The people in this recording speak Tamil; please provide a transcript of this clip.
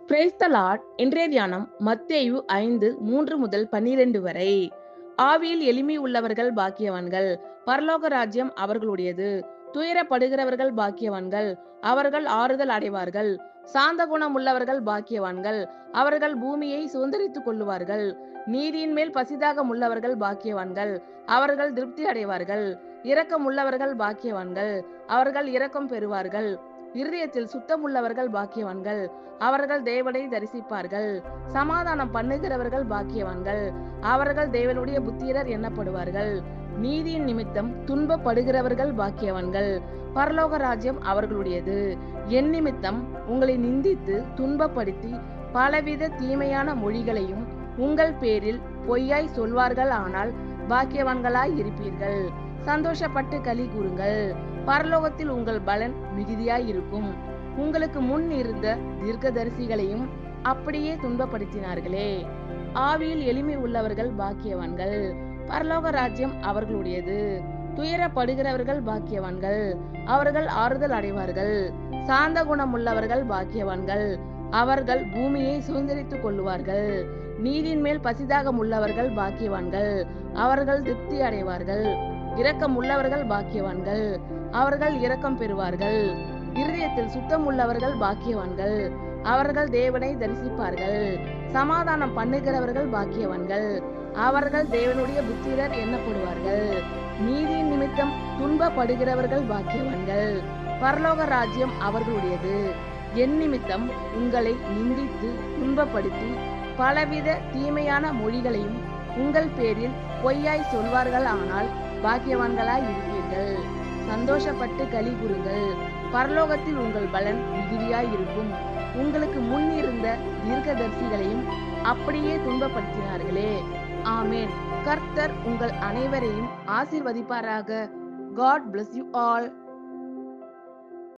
Praise the Lord. இன்றைய தியானம் மத்தேயு 5:3-12 வரை. ஆவியில் எளிமை உள்ளவர்கள் பாக்கியவான்கள், பரலோக ராஜ்யம் அவர்களுடையது. துயரப்படுகிறவர்கள் பாக்கியவான்கள், அவர்கள் ஆறுதல் அடைவார்கள். சாந்த குணம் உள்ளவர்கள் பாக்கியவான்கள், அவர்கள் பூமியை சுதந்தரித்துக் கொள்ளுவார்கள். நீதியின் மேல் பசிதாகம் உள்ளவர்கள் பாக்கியவான்கள், அவர்கள் திருப்தி அடைவார்கள். இரக்கம் உள்ளவர்கள் பாக்கியவான்கள், அவர்கள் இரக்கம் பெறுவார்கள். இருதயத்தில் சுத்தம் உள்ளவர்கள் பாக்கியவான்கள், அவர்கள் தேவனை தரிசிப்பார்கள். சமாதானம் பண்ணுகிறவர்கள் பாக்கியவான்கள், அவர்கள் தேவனுடைய புத்திரர் எண்ணப்படுவார்கள். நீதியின் நிமித்தம் துன்பப்படுகிறவர்கள் பாக்கியவான்கள், பரலோக ராஜ்யம் அவர்களுடையது. என் நிமித்தம் உங்களை நிந்தித்து துன்பப்படுத்தி பலவித தீமையான மொழிகளையும் உங்கள் பேரில் பொய்யாய் சொல்வார்கள், ஆனால் பாக்கியவான்களாய் இருப்பீர்கள். சந்தோஷப்பட்டு களி கூறுங்கள், பரலோகத்தில் உங்கள் பலன் மிகுதியாய் இருக்கும். உங்களுக்கு முன் இருந்த தீர்க்கதரிசிகளையும் அப்படியே துன்பப்படுத்தினார்களே. ஆவியில் எளிமை உள்ளவர்கள் பாக்கியவான்கள், பரலோக ராஜ்யம் அவர்களுடையது. துயரப்படுகிறவர்கள் பாக்கியவான்கள், அவர்கள் ஆறுதல் அடைவார்கள். சாந்த குணம் உள்ளவர்கள் பாக்கியவான்கள், அவர்கள் பூமியை சுதந்தரித்துக் கொள்ளுவார்கள். நீதியின் மேல் பசிதாகம் உள்ளவர்கள் பாக்கியவான்கள், அவர்கள் திருப்தி அடைவார்கள். இரக்கம் உள்ளவர்கள் பாக்கியவான்கள், அவர்கள் இரக்கம் பெறுவார்கள். இருதயத்தில் சுத்தம் உள்ளவர்கள் பாக்கியவான்கள், அவர்கள் தேவனை தரிசிப்பார்கள். சமாதானம் பண்ணுகிறவர்கள் பாக்கியவான்கள், அவர்கள் தேவனுடைய புத்திரர் எண்ணப்படுவார்கள். நீதியின் நிமித்தம் துன்பப்படுகிறவர்கள் பாக்கியவான்கள், பரலோக ராஜ்யம் அவர்களுடையது. என் நிமித்தம் உங்களை நிந்தித்து துன்பப்படுத்தி பலவித தீமையான மொழிகளையும் உங்கள் பேரில் பொய்யாய் சொல்வார்கள், ஆனால் பாக்கியவான்களாய் இருப்பீர்கள். சந்தோஷப்பட்டு களி கூறுங்கள், பரலோகத்தில் உங்கள் பலன் மிகுதியாய் இருக்கும். உங்களுக்கு முன் இருந்த தீர்க்கதரிசிகளையும் அப்படியே துன்பப்படுத்தினார்களே. ஆமேன். கர்த்தர் உங்கள் அனைவரையும் ஆசீர்வதிப்பாராக. God bless you all.